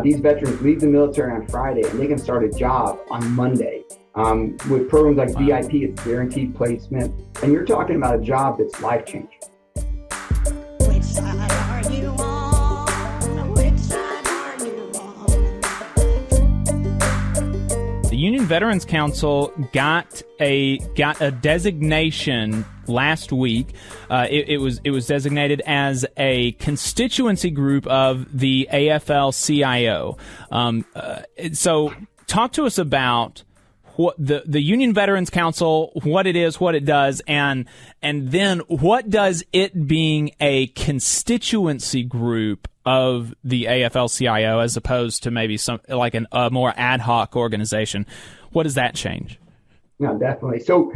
These veterans leave the military on Friday and they can start a job on Monday. With programs like VIP, it's guaranteed placement. And you're talking about a job that's life-changing. Which side are you on? Which side are you on? The Union Veterans Council got a designation last week. It was designated as a constituency group of the AFL-CIO. So talk to us about what the Union Veterans Council, what it is, what it does, and then what does it being a constituency group of the AFL-CIO as opposed to maybe some like a more ad hoc organization, what does that change? No, definitely. So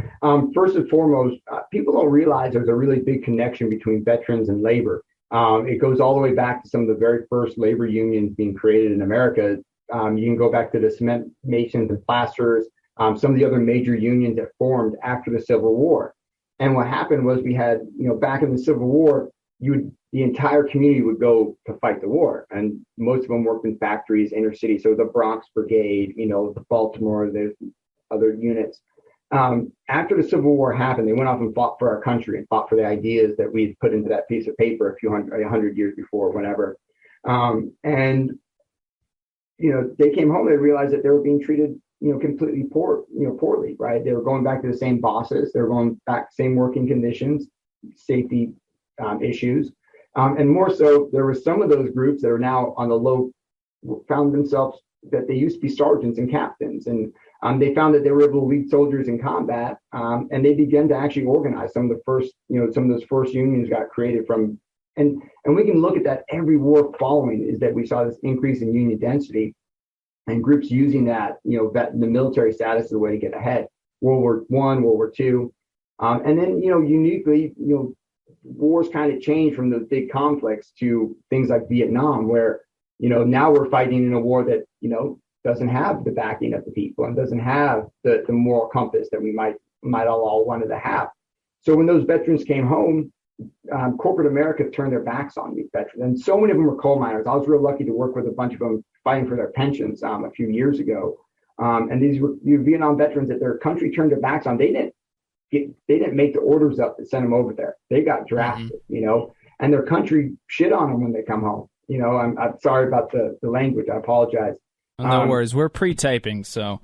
first and foremost, people don't realize there's a really big connection between veterans and labor. It goes all the way back to some of the very first labor unions being created in America. You can go back to the cement masons and plasterers, some of the other major unions that formed after the Civil War. And what happened was we had, back in the Civil War, the entire community would go to fight the war. And most of them worked in factories, inner city. So the Bronx Brigade, the Baltimore, the other units. After the Civil War happened, they went off and fought for our country and fought for the ideas that we put into that piece of paper a hundred years before, whatever. And they came home, they realized that they were being treated completely poorly, right? They were going back to the same bosses. They were going back to the same working conditions, safety issues. And more so, there were some of those groups that are now on the low, found themselves that they used to be sergeants and captains. And they found that they were able to lead soldiers in combat. And they began to actually organize. Some of those first unions got created from, and we can look at that every war following is that we saw this increase in union density. And groups using that, the military status as a way to get ahead. World War I, World War II. And then, uniquely, wars kind of changed from those big conflicts to things like Vietnam, where, now we're fighting in a war that, doesn't have the backing of the people and doesn't have the moral compass that we might all wanted to have. So when those veterans came home, corporate America turned their backs on these veterans. And so many of them were coal miners. I was real lucky to work with a bunch of them fighting for their pensions a few years ago. And these were Vietnam veterans that their country turned their backs on. They didn't make the orders up that sent them over there. They got drafted, and their country shit on them when they come home. I'm sorry about the language. I apologize. No worries. We're pre-taping, so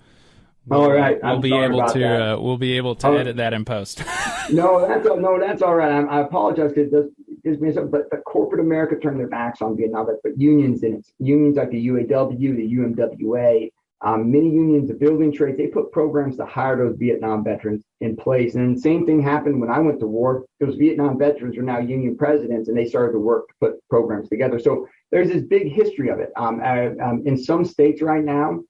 all right. We'll be able to edit that in post. No, that's all right. I apologize because it gives me something. But corporate America turned their backs on Vietnam. But unions didn't. Unions like the UAW, the UMWA, many unions, the building trades, they put programs to hire those Vietnam veterans in place. And the same thing happened when I went to war. Those Vietnam veterans are now union presidents, and they started to work to put programs together. So there's this big history of it. In some states right now,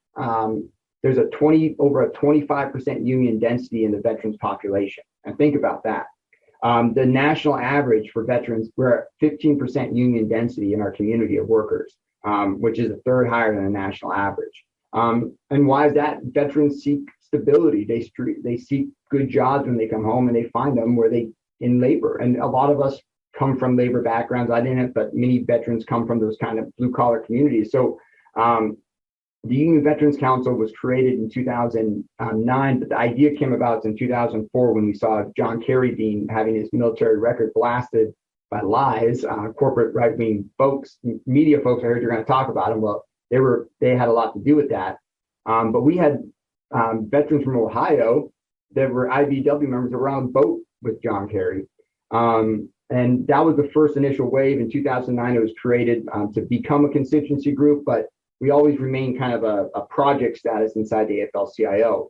there's over a 25% union density in the veterans population. And think about that. The national average for veterans, we're at 15% union density in our community of workers, which is a third higher than the national average. And why is that? Veterans seek stability. They seek good jobs when they come home, and they find them in labor. And a lot of us come from labor backgrounds. I didn't, but many veterans come from those kind of blue collar communities. So the Union Veterans Council was created in 2009, but the idea came about in 2004 when we saw John Kerry having his military record blasted by lies. Corporate right-wing folks, media folks, I heard you're going to talk about them. Well, they had a lot to do with that. But we had veterans from Ohio that were IVW members that were on a boat with John Kerry. And that was the first initial wave. In 2009, it was created to become a constituency group, but we always remain kind of a project status inside the AFL-CIO.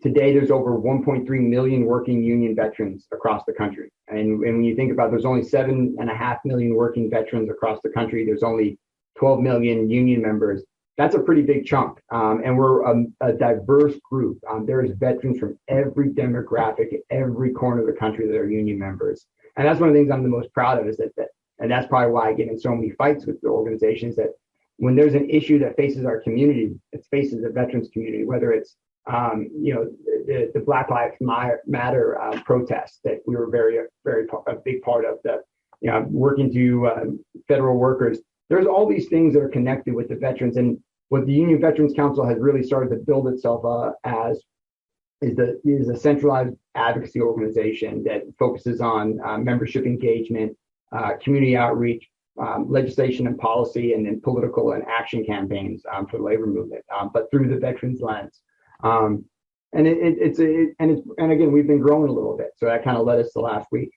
Today, there's over 1.3 million working union veterans across the country. And when you think about it, there's only 7.5 million working veterans across the country. There's only 12 million union members. That's a pretty big chunk. And we're a diverse group. There is veterans from every demographic, every corner of the country that are union members. And that's one of the things I'm the most proud of is that and that's probably why I get in so many fights with the organizations, that when there's an issue that faces our community, it faces the veterans community, whether it's, the Black Lives Matter protests that we were very a big part of, working to federal workers there's all these things that are connected with the veterans. And what the Union Veterans Council has really started to build itself as is a centralized advocacy organization that focuses on membership engagement, community outreach, legislation and policy, and then political and action campaigns for the labor movement, but through the veterans lens. And again, we've been growing a little bit, so that kind of led us to last week.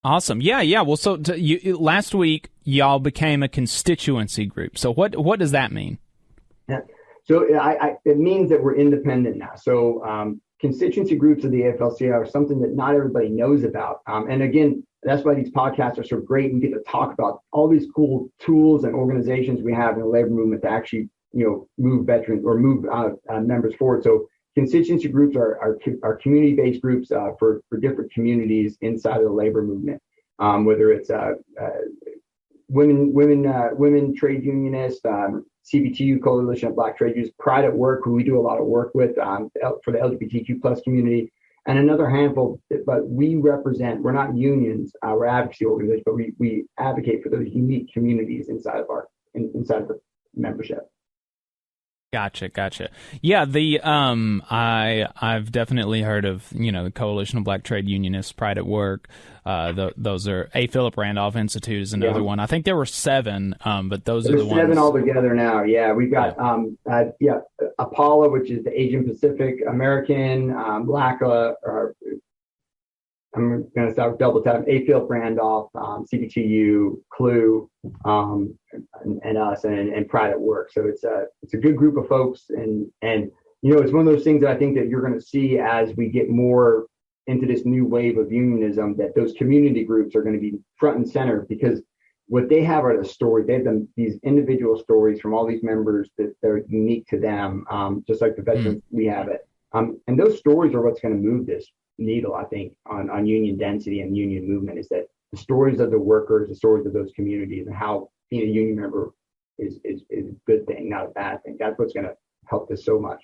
Awesome. Yeah. Well, so last week y'all became a constituency group. So what does that mean? Yeah. So it means that we're independent now. So constituency groups of the AFL-CIO are something that not everybody knows about. And again, that's why these podcasts are so great. We get to talk about all these cool tools and organizations we have in the labor movement to actually, move veterans or move members forward. So constituency groups are community-based groups for different communities inside of the labor movement, whether it's women trade unionists, CBTU, Coalition of Black Trade Unions, Pride at Work, who we do a lot of work with for the LGBTQ plus community, and another handful. But we're not unions, we're advocacy organizations, but we advocate for those unique communities inside of the membership. Gotcha. Yeah, I've definitely heard of, the Coalition of Black Trade Unionists, Pride at Work. Those are A. Philip Randolph Institute is another one. I think there were 7, but those are the ones. 7 altogether now. Yeah, we've got APALA, which is the Asian Pacific American, BLACA, I'm going to start double tap. A. Philip Randolph, CBTU, CLU, and us, and Pride at Work. So it's a good group of folks, and it's one of those things that I think that you're going to see as we get more into this new wave of unionism, that those community groups are going to be front and center, because what they have are the stories. They have these individual stories from all these members that they're unique to them, just like the veterans we have it. And those stories are what's going to move this needle, I think, on union density and union movement, is that the stories of the workers, the stories of those communities, and how being a union member is a good thing, not a bad thing. That's what's going to help this so much.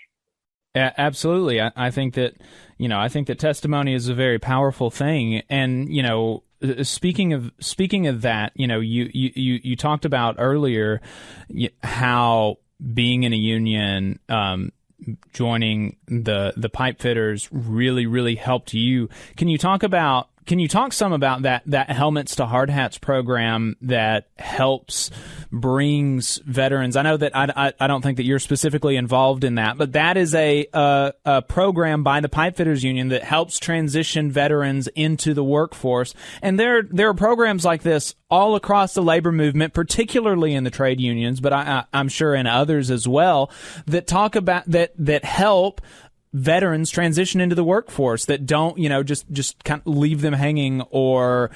Absolutely. I think that, testimony is a very powerful thing. And, speaking of that, you talked about earlier how being in a union, joining the pipe fitters really helped you. Can you talk some about that Helmets to Hard Hats program that brings veterans? I know that I don't think that you're specifically involved in that, but that is a program by the Pipe Fitters Union that helps transition veterans into the workforce. And there are programs like this all across the labor movement, particularly in the trade unions, but I'm sure in others as well, that talk about that help veterans transition into the workforce, that don't, just kind of leave them hanging, or,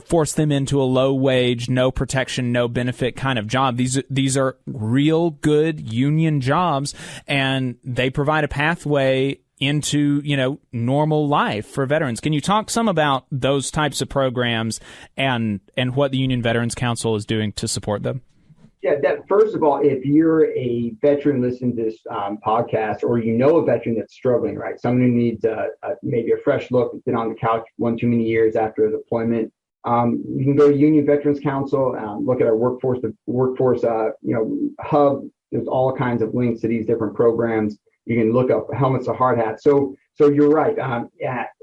force them into a low wage, no protection, no benefit kind of job. These are real good union jobs, and they provide a pathway into, normal life for veterans. Can you talk some about those types of programs and what the Union Veterans Council is doing to support them? Yeah, first of all, if you're a veteran listening to this podcast, or a veteran that's struggling, right? Someone who needs maybe a fresh look, been on the couch one too many years after a deployment, you can go to Union Veterans Council, look at our workforce hub. There's all kinds of links to these different programs. You can look up Helmets to Hard Hats. So you're right.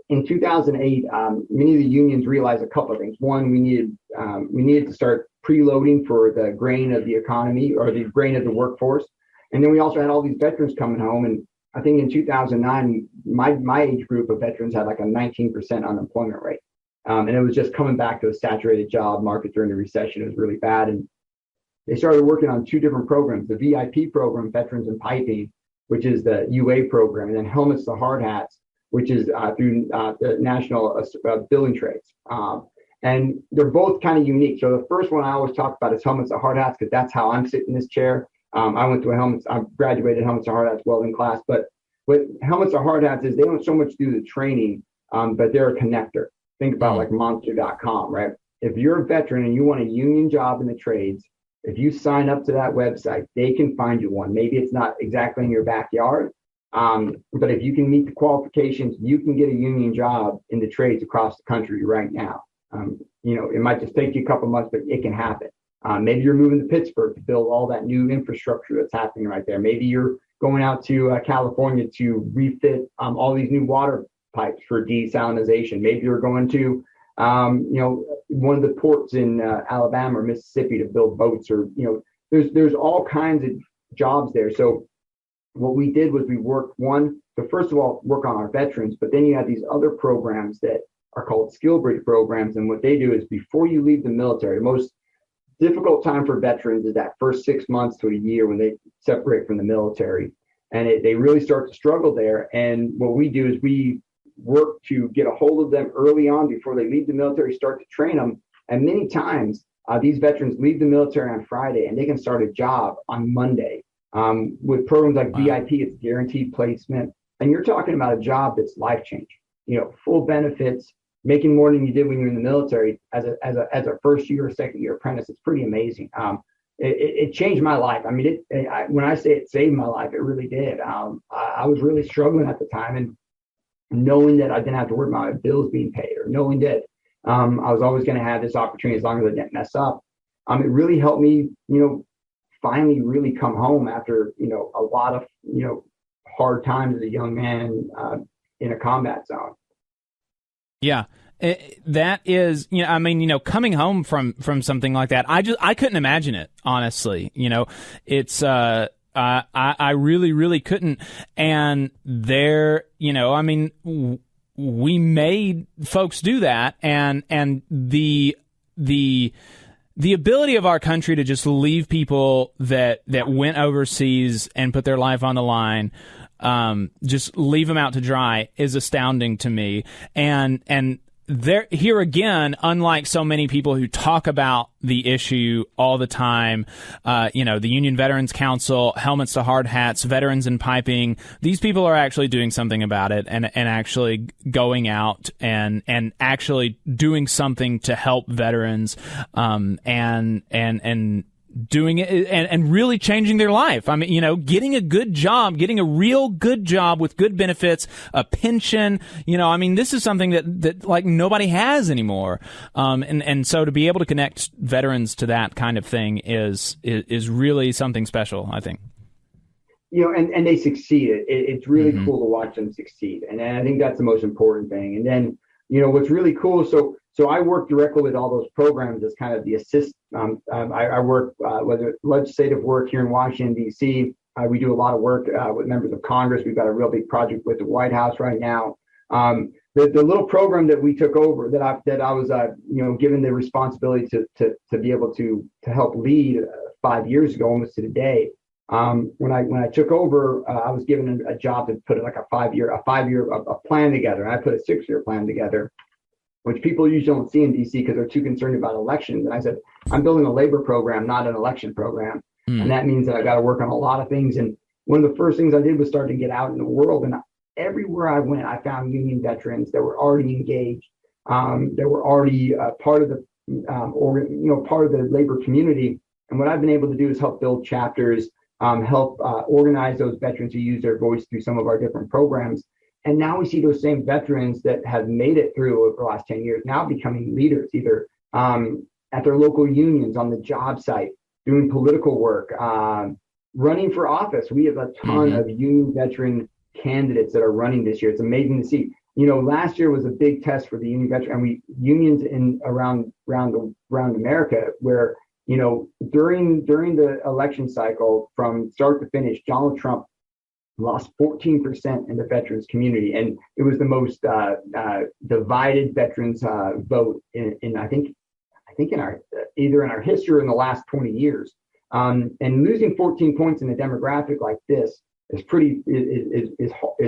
In 2008, many of the unions realized a couple of things. One, we needed to start preloading for the grain of the economy, or the grain of the workforce. And then we also had all these veterans coming home. And I think in 2009, my age group of veterans had like a 19% unemployment rate. And it was just coming back to a saturated job market during the recession. It was really bad. And they started working on 2 different programs: the VIP program, Veterans in Piping, which is the UA program, and then Helmets to Hard Hats, which is through the National Building Trades. And they're both kind of unique. So the first one I always talk about is Helmets to Hard Hats, because that's how I'm sitting in this chair. I graduated Helmets to Hard Hats welding class. But what Helmets to Hard Hats is, they don't so much do the training, but they're a connector. Think about like Monster.com, right? If you're a veteran and you want a union job in the trades, if you sign up to that website, they can find you one. Maybe it's not exactly in your backyard, but if you can meet the qualifications, you can get a union job in the trades across the country right now. It might just take you a couple months, but it can happen. Maybe you're moving to Pittsburgh to build all that new infrastructure that's happening right there. Maybe you're going out to California to refit all these new water pipes for desalination. Maybe you're going to one of the ports in Alabama or Mississippi to build boats, or there's all kinds of jobs there. So what we did was we worked so first of all, work on our veterans, but then you have these other programs that are called skill bridge programs. And what they do is before you leave the military, the most difficult time for veterans is that first 6 months to a year when they separate from the military. And they really start to struggle there. And what we do is we work to get a hold of them early on before they leave the military, start to train them. And many times these veterans leave the military on Friday and they can start a job on Monday. With programs like VIP, it's guaranteed placement. And you're talking about a job that's life-changing, full benefits, making more than you did when you were in the military as a first year or second year apprentice. It's pretty amazing. It changed my life. I mean, when I say it saved my life, it really did. I was really struggling at the time, and knowing that I didn't have to worry about my bills being paid, or knowing that I was always going to have this opportunity as long as I didn't mess up. It really helped me, finally really come home after, a lot of, hard times as a young man in a combat zone. Yeah. That is, coming home from something like that, I couldn't imagine it, honestly. It's, I really, really couldn't. And there, we made folks do that, and the ability of our country to just leave people that went overseas and put their life on the line, just leave them out to dry, is astounding to me. And here again, unlike so many people who talk about the issue all the time, the Union Veterans Council, helmets to hard hats, veterans in piping, these people are actually doing something about it, and actually going out and actually doing something to help veterans, and doing it and really changing their life. I mean, getting a good job, getting a real good job with good benefits, a pension, this is something that like nobody has anymore. And so to be able to connect veterans to that kind of thing is really something special, I think. And they succeeded. It's really cool to watch them succeed. And I think that's the most important thing. And then, what's really cool. So I work directly with all those programs as kind of the assist. I work, whether legislative work here in Washington, D.C. We do a lot of work with members of Congress. We've got a real big project with the White House right now. The little program that we took over that I was, given the responsibility to be able to help lead 5 years ago, almost to the day. When I took over, I was given a job to put like a five-year plan together. And I put a 6-year plan together, which people usually don't see in DC because they're too concerned about elections. And I said, I'm building a labor program, not an election program. And that means that I got to work on a lot of things. And one of the first things I did was start to get out in the world. And everywhere I went, I found union veterans that were already engaged, that were already part of the, part of the labor community. And what I've been able to do is help build chapters, help organize those veterans who use their voice through some of our different programs. And now we see those same veterans that have made it through over the last 10 years now becoming leaders, either at their local unions, on the job site, doing political work, running for office. We have a ton of union veteran candidates that are running this year. It's amazing to see. Last year was a big test for the union veteran, and unions around America, where during the election cycle from start to finish, Donald Trump lost 14% in the veterans community, and it was the most divided veterans vote in I think in our either in our history or in the last 20 years. And losing 14 points in a demographic like this is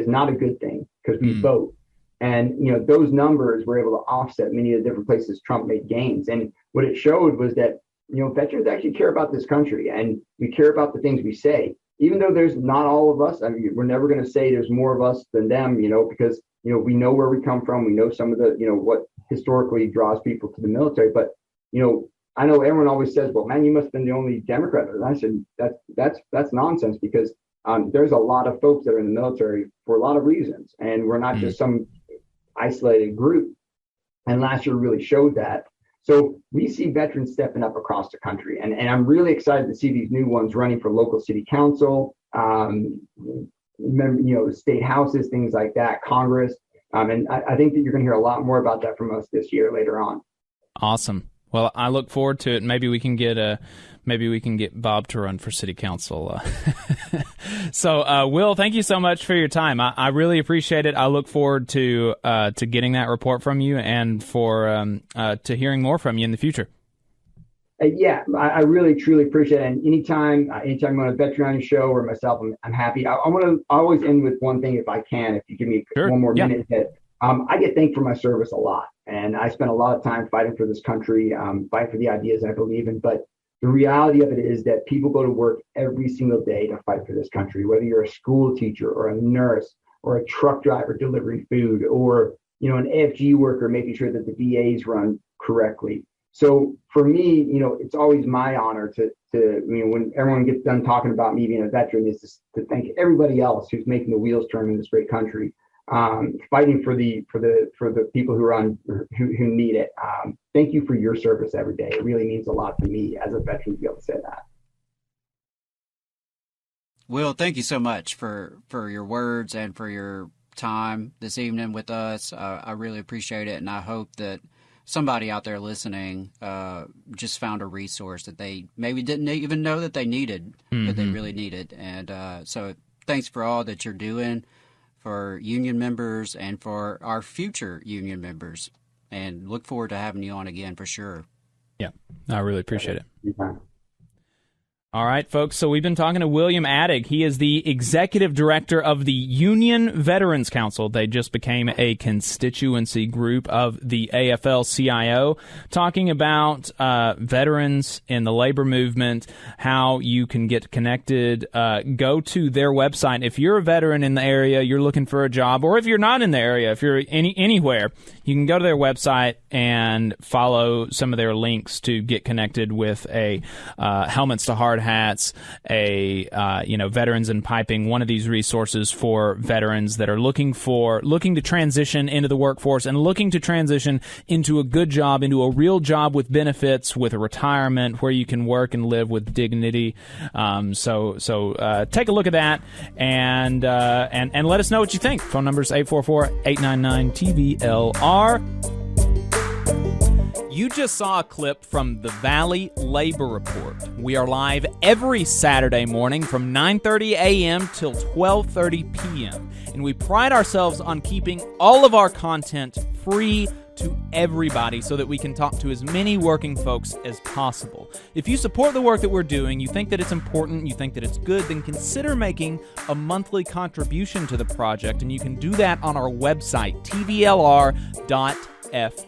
not a good thing, because we vote, and those numbers were able to offset many of the different places Trump made gains. And what it showed was that veterans actually care about this country, and we care about the things we say. Even though there's not all of us, I mean, we're never going to say there's more of us than them, because, we know where we come from. We know some of the, what historically draws people to the military. But, I know everyone always says, well, man, you must have been the only Democrat. And I said, that's nonsense, because there's a lot of folks that are in the military for a lot of reasons. And we're not just some isolated group. And last year really showed that. So we see veterans stepping up across the country, and I'm really excited to see these new ones running for local city council, state houses, things like that, Congress. And I think that you're going to hear a lot more about that from us this year later on. Awesome. Well, I look forward to it. Maybe we can get Bob to run for city council. So, Will, thank you so much for your time. I really appreciate it. I look forward to getting that report from you and for to hearing more from you in the future. Yeah, I really, truly appreciate it. And anytime you want a veteran on your show or myself, I'm happy. I want to always end with one thing if I can, if you give me Sure. one more Yeah. minute. That I get thanked for my service a lot. And I spent a lot of time fighting for this country, fighting for the ideas I believe in. But the reality of it is that people go to work every single day to fight for this country, whether you're a school teacher or a nurse or a truck driver delivering food or, an AFG worker making sure that the VAs run correctly. So for me, it's always my honor to when everyone gets done talking about me being a veteran, is to thank everybody else who's making the wheels turn in this great country, fighting for the people who need it. Thank you for your service every day. It really means a lot to me as a veteran to be able to say that. Will, thank you so much for your words and for your time this evening with us. I really appreciate it, and I hope that somebody out there listening just found a resource that they maybe didn't even know that they needed, but they really needed. And so thanks for all that you're doing for union members and for our future union members. And look forward to having you on again for sure. Yeah, I really appreciate it. Yeah. All right, folks, so we've been talking to William Attig. He is the executive director of the Union Veterans Council. They just became a constituency group of the AFL-CIO, talking about veterans in the labor movement, how you can get connected. Go to their website. If you're a veteran in the area, you're looking for a job, or if you're not in the area, if you're anywhere, you can go to their website and follow some of their links to get connected with a Helmets to Hard Hats, a Veterans in Piping, one of these resources for veterans that are looking to transition into the workforce and looking to transition into a good job, into a real job with benefits, with a retirement where you can work and live with dignity. So take a look at that and let us know what you think. Phone number is 844-899-TVLR. You just saw a clip from the Valley Labor Report. We are live every Saturday morning from 9:30 a.m. till 12:30 p.m. And we pride ourselves on keeping all of our content free to everybody so that we can talk to as many working folks as possible. If you support the work that we're doing, you think that it's important, you think that it's good, then consider making a monthly contribution to the project, and you can do that on our website, tvlr.fm.